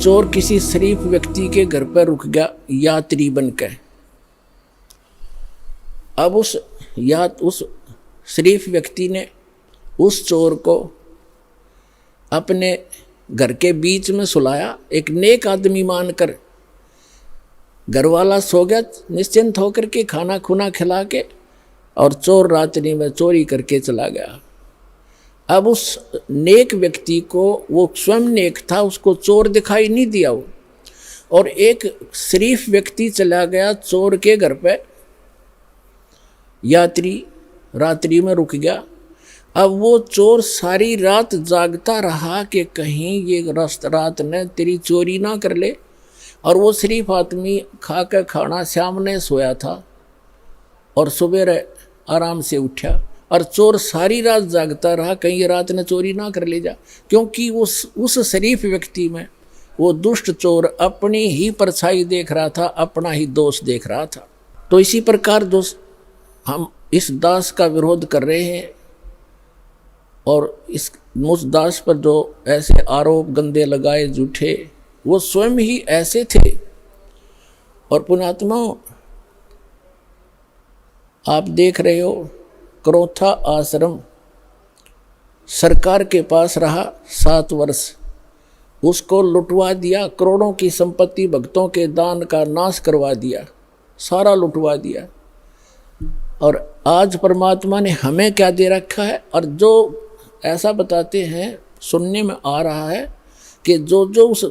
चोर किसी शरीफ व्यक्ति के घर पर रुक गया यात्री बनकर। अब उस शरीफ व्यक्ति ने उस चोर को अपने घर के बीच में सुलाया, एक नेक आदमी मानकर। घर वाला सो गया निश्चिंत होकर के, खाना खुना खिला के, और चोर रात्रि में चोरी करके चला गया। अब उस नेक व्यक्ति को, वो स्वयं नेक था, उसको चोर दिखाई नहीं दिया वो, और एक शरीफ व्यक्ति चला गया चोर के घर पे, यात्री रात्रि में रुक गया। अब वो चोर सारी रात जागता रहा कि कहीं ये रात ने तेरी चोरी ना कर ले, और वो शरीफ आदमी खा कर खाना सामने सोया था और सुबह आराम से उठा, और चोर सारी रात जागता रहा कहीं ये रात ने चोरी ना कर ले जा, क्योंकि उस शरीफ व्यक्ति में वो दुष्ट चोर अपनी ही परछाई देख रहा था, अपना ही दोष देख रहा था। तो इसी प्रकार दोस्त हम इस दास का विरोध कर रहे हैं, और उस दास पर जो ऐसे आरोप गंदे लगाए झूठे, वो स्वयं ही ऐसे थे। और पुण्यात्माओं, आप देख रहे हो क्रोथा आश्रम सरकार के पास रहा 7 वर्ष, उसको लुटवा दिया, करोड़ों की संपत्ति भक्तों के दान का नाश करवा दिया, सारा लुटवा दिया। और आज परमात्मा ने हमें क्या दे रखा है, और जो ऐसा बताते हैं, सुनने में आ रहा है कि जो उस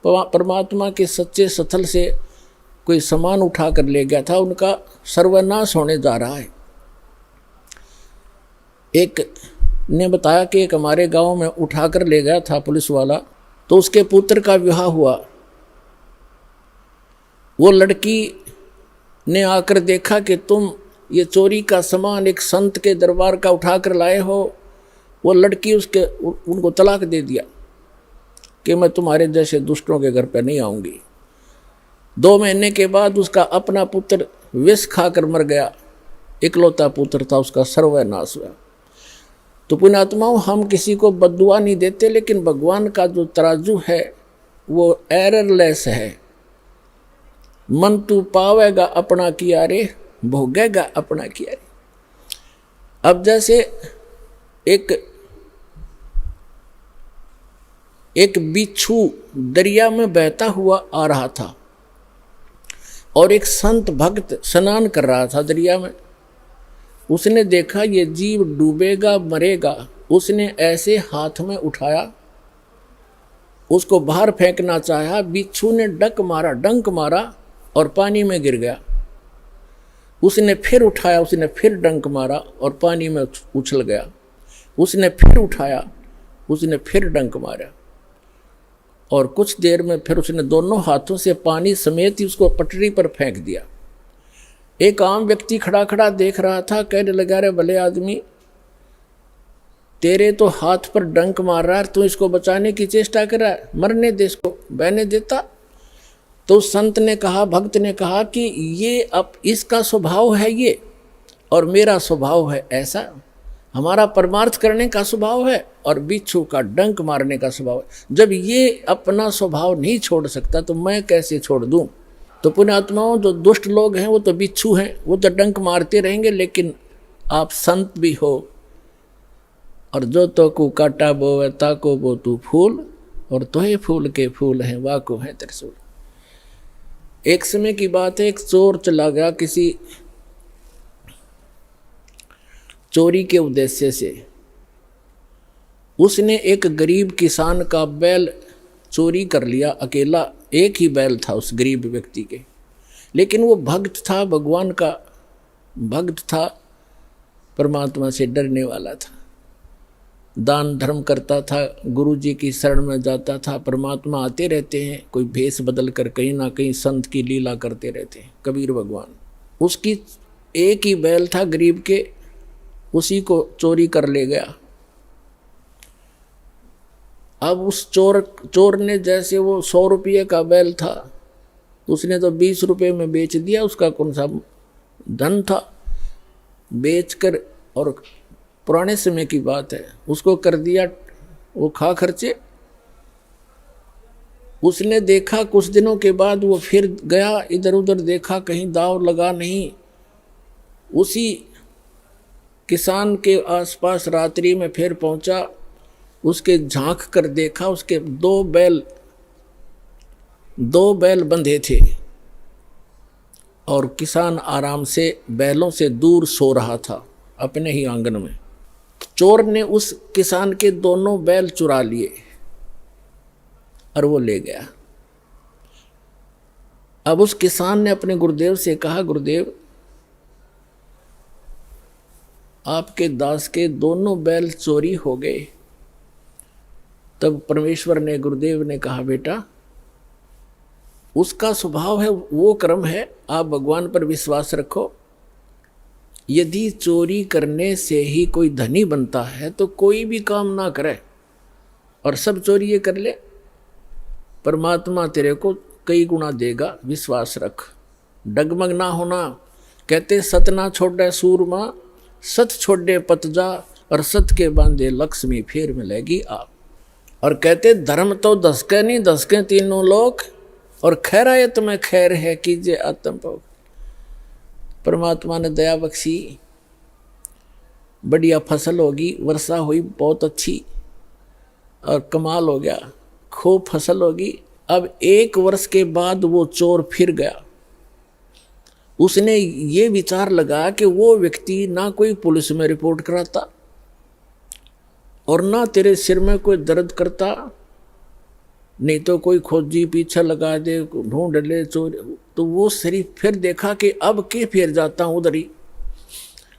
परमात्मा के सच्चे स्थल से कोई सामान उठा कर ले गया था, उनका सर्वनाश होने जा रहा है। एक ने बताया कि एक हमारे गांव में उठा कर ले गया था पुलिस वाला, तो उसके पुत्र का विवाह हुआ। वो लड़की ने आकर देखा कि तुम ये चोरी का सामान एक संत के दरबार का उठा कर लाए हो। वो लड़की उनको तलाक दे दिया कि मैं तुम्हारे जैसे दुष्टों के घर पर नहीं आऊँगी। 2 महीने के बाद उसका अपना पुत्र विष खाकर मर गया, इकलौता पुत्र था, उसका सर्वनाश हुआ। तो पुण्यात्माओं, हम किसी को बद्दुआ नहीं देते, लेकिन भगवान का जो तराजू है वो एररलेस है। मन तू पावेगा अपना किया रे, भोगेगा अपना किया रे। अब जैसे एक बिच्छू दरिया में बहता हुआ आ रहा था, और एक संत भक्त स्नान कर रहा था दरिया में। उसने देखा ये जीव डूबेगा मरेगा, उसने ऐसे हाथ में उठाया, उसको बाहर फेंकना चाहा। बिच्छू ने डंक मारा और पानी में गिर गया। उसने फिर उठाया, उसने फिर डंक मारा और पानी में उछल गया। उसने फिर उठाया, उसने फिर डंक मारा, और कुछ देर में फिर उसने दोनों हाथों से पानी समेत ही उसको पटरी पर फेंक दिया। एक आम व्यक्ति खड़ा खड़ा देख रहा था, कहने लगा, रे भले आदमी, तेरे तो हाथ पर डंक मार रहा है, तू इसको बचाने की चेष्टा कर रहा है, मरने दे, इसको बहने देता। तो संत ने कहा, भक्त ने कहा कि ये अब इसका स्वभाव है ये, और मेरा स्वभाव है ऐसा। हमारा परमार्थ करने का स्वभाव है और बिच्छू का डंक मारने का स्वभाव है। जब ये अपना स्वभाव नहीं छोड़ सकता तो मैं कैसे छोड़ दूं। तो पुण्यात्माओं, जो दुष्ट लोग हैं वो तो बिच्छू हैं, वो तो डंक मारते रहेंगे, लेकिन आप संत भी हो। और जो तो को काटा बोवे ताको बो तू फूल, और तोहे फूल के फूल हैं वाको है त्रिशूल। एक समय की बात है, एक चोर चला गया किसी चोरी के उद्देश्य से। उसने एक गरीब किसान का बैल चोरी कर लिया, अकेला एक ही बैल था उस गरीब व्यक्ति के। लेकिन वो भक्त था, भगवान का भक्त था, परमात्मा से डरने वाला था, दान धर्म करता था, गुरु जी की शरण में जाता था। परमात्मा आते रहते हैं, कोई भेष बदल कर कहीं ना कहीं संत की लीला करते रहते हैं, कबीर भगवान। उसकी एक ही बैल था गरीब के, उसी को चोरी कर ले गया। अब उस चोर ने, जैसे वो 100 रुपये का बैल था, उसने तो 20 रुपये में बेच दिया। उसका कौन सा धन था, बेचकर, और पुराने समय की बात है, उसको कर दिया वो खा खर्चे। उसने देखा कुछ दिनों के बाद वो फिर गया, इधर उधर देखा, कहीं दाव लगा नहीं। उसी किसान के आसपास रात्रि में फिर पहुंचा, उसके झांक कर देखा, उसके दो बैल बंधे थे और किसान आराम से बैलों से दूर सो रहा था अपने ही आंगन में। चोर ने उस किसान के दोनों बैल चुरा लिए और वो ले गया। अब उस किसान ने अपने गुरुदेव से कहा, गुरुदेव आपके दास के दोनों बैल चोरी हो गए। तब परमेश्वर ने, गुरुदेव ने कहा, बेटा उसका स्वभाव है, वो कर्म है, आप भगवान पर विश्वास रखो। यदि चोरी करने से ही कोई धनी बनता है तो कोई भी काम ना करे और सब चोरी ये कर ले, परमात्मा तेरे को कई गुना देगा, विश्वास रख, डगमग ना होना। कहते सत ना छोड़े सूरमा, सत छोड़े पतजा, और सत के बांधे लक्ष्मी फिर मिलेगी आप। और कहते धर्म तो दसके नहीं, दसके तीनों लोक, और खैरायत में खैर है कीजिए आत्म भोग। परमात्मा ने दया बख्शी, बढ़िया फसल होगी, वर्षा हुई बहुत अच्छी और कमाल हो गया, खूब फसल होगी। अब 1 वर्ष के बाद वो चोर फिर गया। उसने ये विचार लगा कि वो व्यक्ति ना कोई पुलिस में रिपोर्ट कराता और ना तेरे सिर में कोई दर्द करता, नहीं तो कोई खोजी पीछे लगा दे, ढूंढ ले चोर। तो वो शरीफ फिर देखा कि अब के फिर जाता हूँ उधर ही।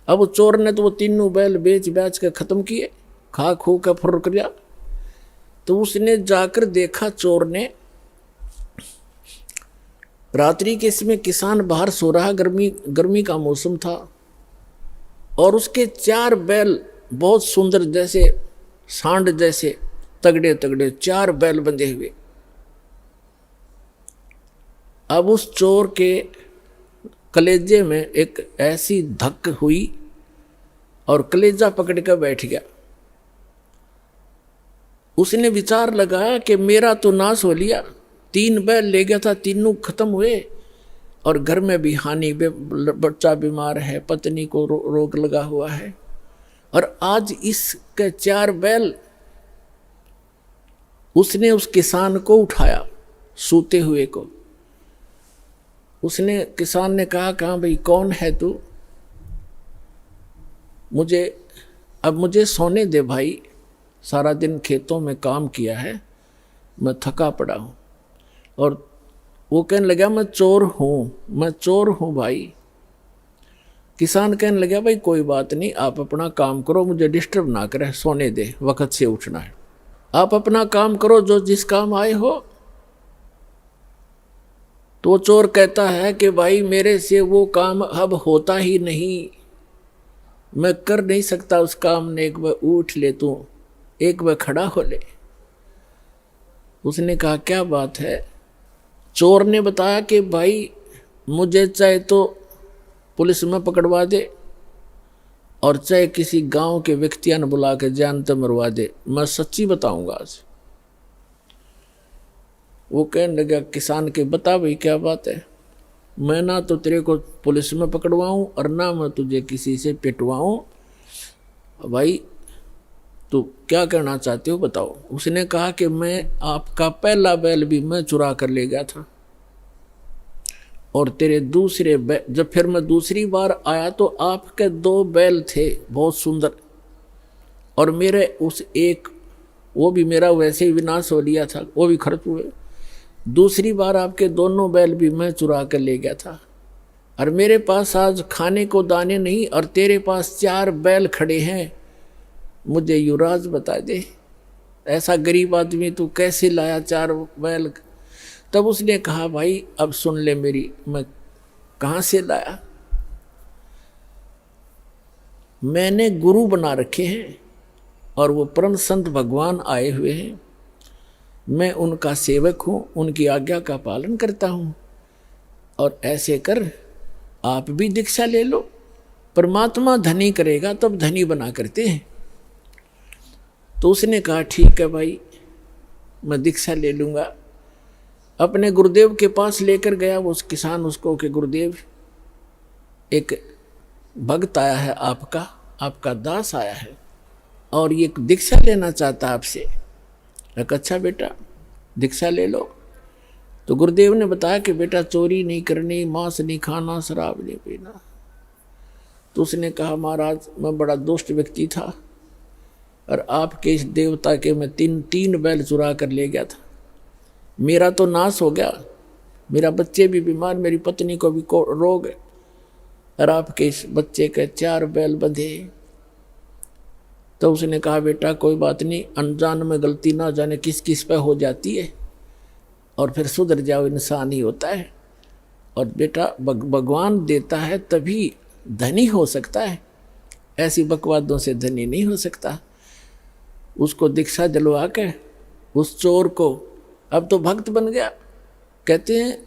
अब चोर ने तो वो तीनों बैल बेच के खत्म किए, खा खू का फुर कर दिया। तो उसने जाकर देखा, चोर ने रात्रि के समय किसान बाहर सो रहा, गर्मी का मौसम था, और उसके 4 बैल बहुत सुंदर, जैसे सांड जैसे तगड़े तगड़े 4 बैल बंधे हुए। अब उस चोर के कलेजे में एक ऐसी धक हुई और कलेजा पकड़ कर बैठ गया। उसने विचार लगाया कि मेरा तो नाश हो लिया, 3 बैल ले गया था, तीनों खत्म हुए, और घर में भी हानि, बच्चा बीमार है, पत्नी को रोग लगा हुआ है, और आज इसके 4 बैल। उसने उस किसान को उठाया, सूते हुए को। उसने, किसान ने कहा, भाई कौन है तू? मुझे सोने दे भाई, सारा दिन खेतों में काम किया है, मैं थका पड़ा हूँ। और वो कहने लगा, मैं चोर हूँ भाई। किसान कहने लगा, भाई कोई बात नहीं, आप अपना काम करो, मुझे डिस्टर्ब ना करे, सोने दे, वक्त से उठना है, आप अपना काम करो जो जिस काम आए हो। तो चोर कहता है कि भाई मेरे से वो काम अब होता ही नहीं, मैं कर नहीं सकता उस काम ने, एक बार उठ ले तू, एक बार खड़ा हो ले। उसने कहा, क्या बात है? चोर ने बताया कि भाई मुझे चाहे तो पुलिस में पकड़वा दे और चाहे किसी गांव के व्यक्तियों ने बुला के जान तो मरवा दे, मैं सच्ची बताऊंगा आज। वो कहने लगा किसान के, बता भाई क्या बात है? मैं ना तो तेरे को पुलिस में पकड़वाऊं और ना मैं तुझे किसी से पिटवाऊं, भाई तो क्या करना चाहते हो बताओ। उसने कहा कि मैं आपका पहला बैल भी मैं चुरा कर ले गया था, और तेरे दूसरे जब फिर मैं दूसरी बार आया तो आपके 2 बैल थे बहुत सुंदर, और मेरे उस एक, वो भी मेरा वैसे ही विनाश हो लिया था, वो भी खर्च हुए। दूसरी बार आपके दोनों बैल भी मैं चुरा कर ले गया था, और मेरे पास आज खाने को दाने नहीं, और तेरे पास 4 बैल खड़े हैं, मुझे युवराज बता दे, ऐसा गरीब आदमी तू कैसे लाया 4 बैल? तब उसने कहा, भाई अब सुन ले मेरी, मैं कहाँ से लाया? मैंने गुरु बना रखे हैं और वो परम संत भगवान आए हुए हैं, मैं उनका सेवक हूँ, उनकी आज्ञा का पालन करता हूँ, और ऐसे कर आप भी दीक्षा ले लो, परमात्मा धनी करेगा तब धनी बना करते हैं। तो उसने कहा, ठीक है भाई मैं दीक्षा ले लूँगा। अपने गुरुदेव के पास लेकर गया वो उस किसान उसको कि गुरुदेव एक भक्त आया है, आपका दास आया है और ये दीक्षा लेना चाहता है आपसे। अच्छा बेटा दीक्षा ले लो। तो गुरुदेव ने बताया कि बेटा चोरी नहीं करनी, मांस नहीं खाना, शराब नहीं पीना। तो उसने कहा महाराज मैं बड़ा दुष्ट व्यक्ति था और आपके इस देवता के मैं तीन बैल चुरा कर ले गया था, मेरा तो नाश हो गया, मेरा बच्चे भी बीमार, मेरी पत्नी को भी रोग है और आपके इस बच्चे के 4 बैल बंधे। तो उसने कहा बेटा कोई बात नहीं, अनजान में गलती ना जाने किस किस पे हो जाती है और फिर सुधर जाओ, इंसान ही होता है। और बेटा भगवान देता है तभी धनी हो सकता है, ऐसी बकवादों से धनी नहीं हो सकता। उसको दीक्षा दिलवा के उस चोर को अब तो भक्त बन गया। कहते हैं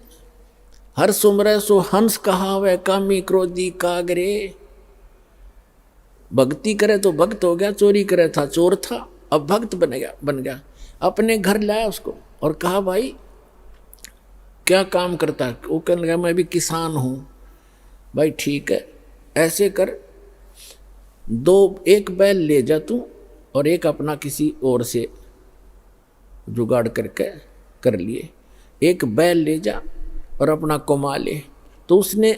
हर सुमरै सो हंस कहावे, कामी क्रोधी कागरे। भक्ति करे तो भक्त हो गया, चोरी करे था चोर था, अब भक्त बन गया। अपने घर लाया उसको और कहा भाई क्या काम करता है? वो कहने लगा मैं भी किसान हूँ। भाई ठीक है, ऐसे कर, एक बैल ले जा तू और एक अपना किसी और से जुगाड़ करके कर लिए, एक बैल ले जा और अपना कमा ले। तो उसने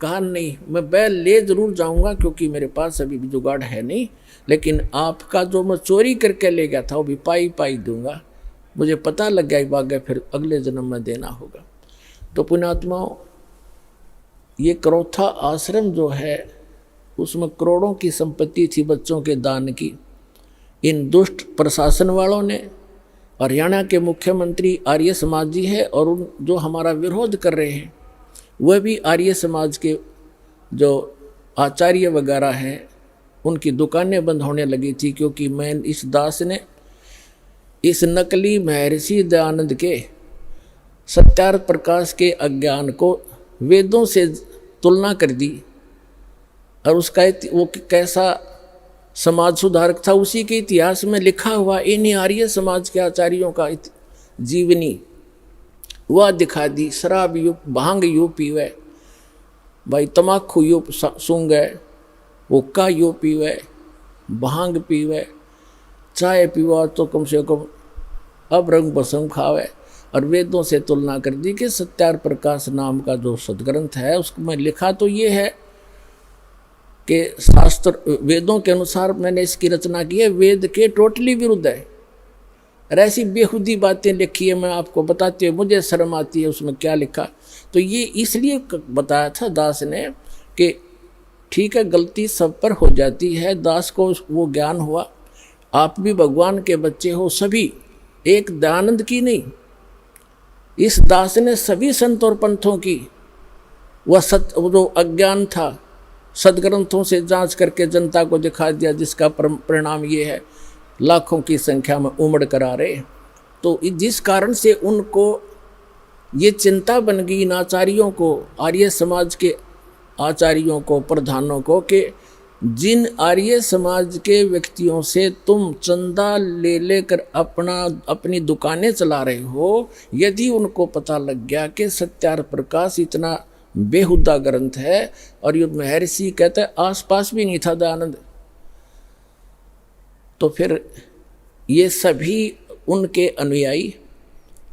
कहा नहीं मैं बैल ले जरूर जाऊंगा क्योंकि मेरे पास अभी भी जुगाड़ है नहीं, लेकिन आपका जो मैं चोरी करके ले गया था वो भी पाई दूंगा, मुझे पता लग गया बाग फिर अगले जन्म में देना होगा। तो पुण्यात्माओं ये करौथा आश्रम जो है उसमें करोड़ों की संपत्ति थी बच्चों के दान की। इन दुष्ट प्रशासन वालों ने, हरियाणा के मुख्यमंत्री आर्य समाज जी है और उन जो हमारा विरोध कर रहे हैं वह भी आर्य समाज के जो आचार्य वगैरह हैं, उनकी दुकानें बंद होने लगी थी क्योंकि मैं इस दास ने इस नकली महर्षि दयानंद के सत्यार्थ प्रकाश के अज्ञान को वेदों से तुलना कर दी और उसका वो कैसा समाज सुधारक था उसी के इतिहास में लिखा हुआ इन आर्य समाज के आचार्यों का जीवनी वह दिखा दी। शराब यू भांग यू पीवे, भाई तमाकू यू सूंगे, हुक्का यू पीवे, भांग पीवे, चाय पीवा तो कम से कम अब रंग बसम खावे। और वेदों से तुलना कर दी कि सत्यार्थ प्रकाश नाम का जो सदग्रंथ है उसमें लिखा तो ये है कि शास्त्र वेदों के अनुसार मैंने इसकी रचना की है, वेद के टोटली विरुद्ध है। और ऐसी बेहुदी बातें लिखी है, मैं आपको बताते हुए मुझे शर्म आती है उसमें क्या लिखा। तो ये इसलिए बताया था दास ने कि ठीक है गलती सब पर हो जाती है, दास को वो ज्ञान हुआ, आप भी भगवान के बच्चे हो सभी, एक दयानंद की नहीं। इस दास ने सभी संत और पंथों की वह जो अज्ञान था सदग्रंथों से जांच करके जनता को दिखा दिया, जिसका परिणाम ये है लाखों की संख्या में उमड़ कर आ रहे। तो जिस कारण से उनको ये चिंता बन गई इन आचार्यों को, आर्य समाज के आचार्यों को, प्रधानों को, कि जिन आर्य समाज के व्यक्तियों से तुम चंदा ले लेकर अपनी दुकानें चला रहे हो, यदि उनको पता लग गया कि सत्यार्थ प्रकाश इतना बेहुदा ग्रंथ है और ये महर्षि कहते हैं आसपास भी नहीं था दयानंद, तो फिर ये सभी उनके अनुयायी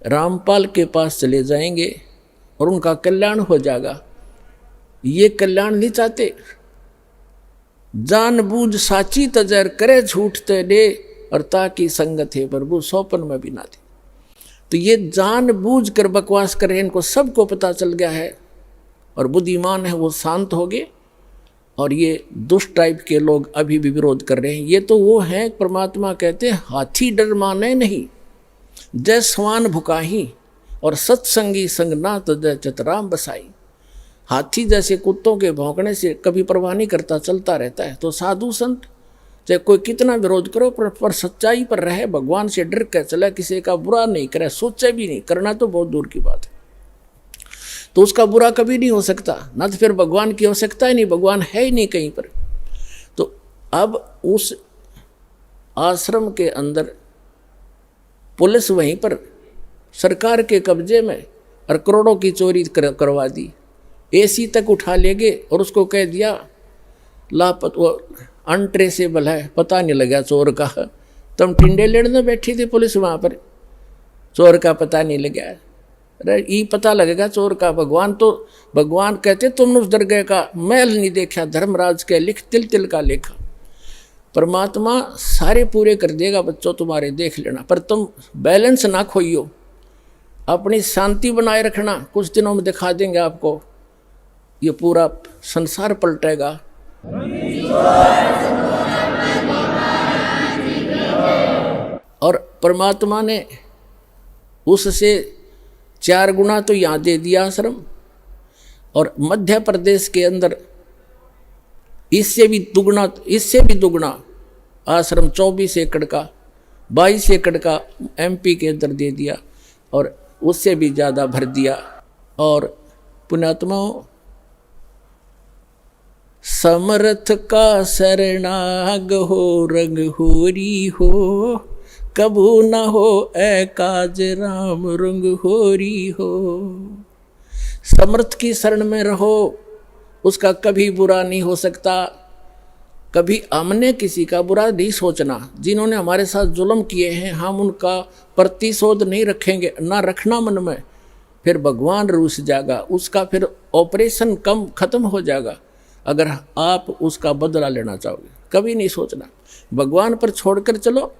रामपाल के पास चले जाएंगे और उनका कल्याण हो जाएगा। ये कल्याण नहीं चाहते, जानबूझ साची तजर करे झूठ ते दे और ताकि संगत है प्रभु सौपन में भी ना दे। तो ये जानबूझ कर बकवास कर रहे हैं, इनको सबको पता चल गया है और बुद्धिमान है वो शांत हो गए। और ये दुष्ट टाइप के लोग अभी भी विरोध कर रहे हैं। ये तो वो हैं परमात्मा कहते हैं हाथी डर माने नहीं, जय स्वान भुकाही और सत्संगी संग ना तजय चतराम बसाई। हाथी जैसे कुत्तों के भौंकने से कभी परवाह नहीं करता, चलता रहता है। तो साधु संत चाहे कोई कितना विरोध करो पर सच्चाई पर रहे, भगवान से डर कर चले, किसी का बुरा नहीं करे, सोचे भी नहीं, करना तो बहुत दूर की बात है। तो उसका बुरा कभी नहीं हो सकता, ना तो फिर भगवान की आवश्यकता ही नहीं, भगवान है ही नहीं कहीं पर। तो अब उस आश्रम के अंदर पुलिस वहीं पर सरकार के कब्जे में और करोड़ों की चोरी करवा दी। एसी तक उठा ले गए और उसको कह दिया वो अनट्रेसेबल है, पता नहीं लगा चोर का। तुम टिंडे लेने बैठी थी पुलिस वहाँ पर, चोर का पता नहीं लगा। अरे ये पता लगेगा चोर का। भगवान कहते तुमने उस दरगाह का महल नहीं देखा, धर्मराज के लिख तिल तिल का लेखा। परमात्मा सारे पूरे कर देगा बच्चों तुम्हारे, देख लेना। पर तुम बैलेंस ना खोइयो, अपनी शांति बनाए रखना। कुछ दिनों में दिखा देंगे आपको, ये पूरा संसार पलटेगा। और परमात्मा ने उससे 4 गुना तो यहाँ दे दिया आश्रम, और मध्य प्रदेश के अंदर इससे भी दुगना आश्रम 24 एकड़ का, 22 एकड़ का एमपी के अंदर दे दिया, और उससे भी ज़्यादा भर दिया। और पुण्यात्माओं, समर्थ का शरणाग हो, रंग होरी हो, कबू न हो एकाज राम रंग होरी हो। समर्थ की शरण में रहो, उसका कभी बुरा नहीं हो सकता। कभी हमने किसी का बुरा नहीं सोचना। जिन्होंने हमारे साथ जुल्म किए हैं, हम उनका प्रतिशोध नहीं रखेंगे, ना रखना मन में। फिर भगवान रूस जाएगा, उसका फिर ऑपरेशन खत्म हो जाएगा अगर आप उसका बदला लेना चाहोगे। कभी नहीं सोचना, भगवान पर छोड़कर चलो।